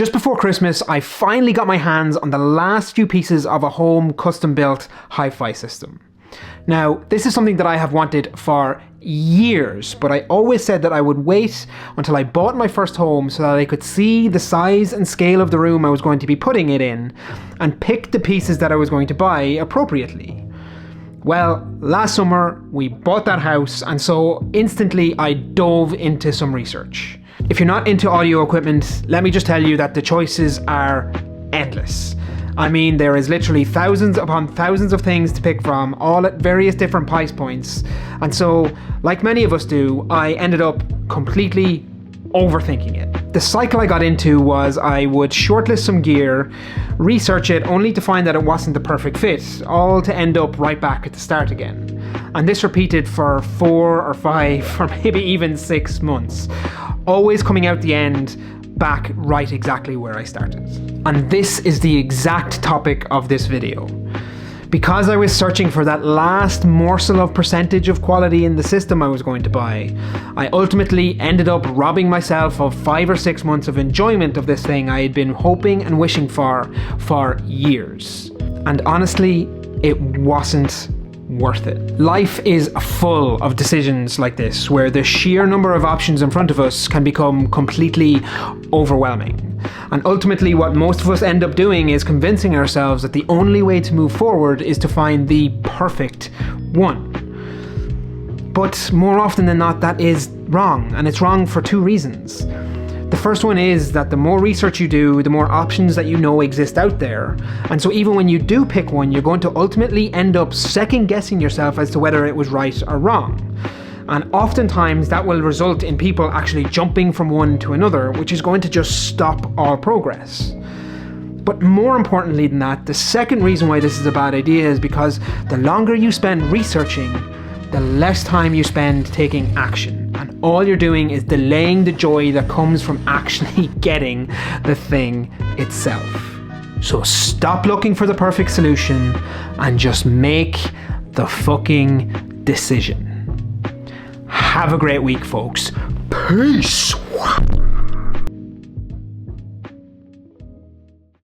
Just before Christmas, I finally got my hands on the last few pieces of a home custom-built hi-fi system. Now, this is something that I have wanted for years, but I always said that I would wait until I bought my first home so that I could see the size and scale of the room I was going to be putting it in and pick the pieces that I was going to buy appropriately. Well, last summer we bought that house, and so instantly I dove into some research. If you're not into audio equipment, let me just tell you that the choices are endless. I mean, there is literally thousands upon thousands of things to pick from, all at various different price points. And so, like many of us do, I ended up completely overthinking it. The cycle I got into was I would shortlist some gear, research it only to find that it wasn't the perfect fit, all to end up right back at the start again. And this repeated for 4 or 5 or maybe even 6 months, always coming out the end back right exactly where I started. And this is the exact topic of this video. Because I was searching for that last morsel of percentage of quality in the system I was going to buy, I ultimately ended up robbing myself of 5 or 6 months of enjoyment of this thing I had been hoping and wishing for years. And honestly, it wasn't worth it. Life is full of decisions like this, where the sheer number of options in front of us can become completely overwhelming. And ultimately what most of us end up doing is convincing ourselves that the only way to move forward is to find the perfect one. But more often than not, that is wrong, and it's wrong for 2 reasons. The first one is that the more research you do, the more options that you know exist out there. And so even when you do pick one, you're going to ultimately end up second guessing yourself as to whether it was right or wrong. And oftentimes that will result in people actually jumping from one to another, which is going to just stop all progress. But more importantly than that, the second reason why this is a bad idea is because the longer you spend researching, the less time you spend taking action. And all you're doing is delaying the joy that comes from actually getting the thing itself. So stop looking for the perfect solution and just make the fucking decision. Have a great week, folks. Peace.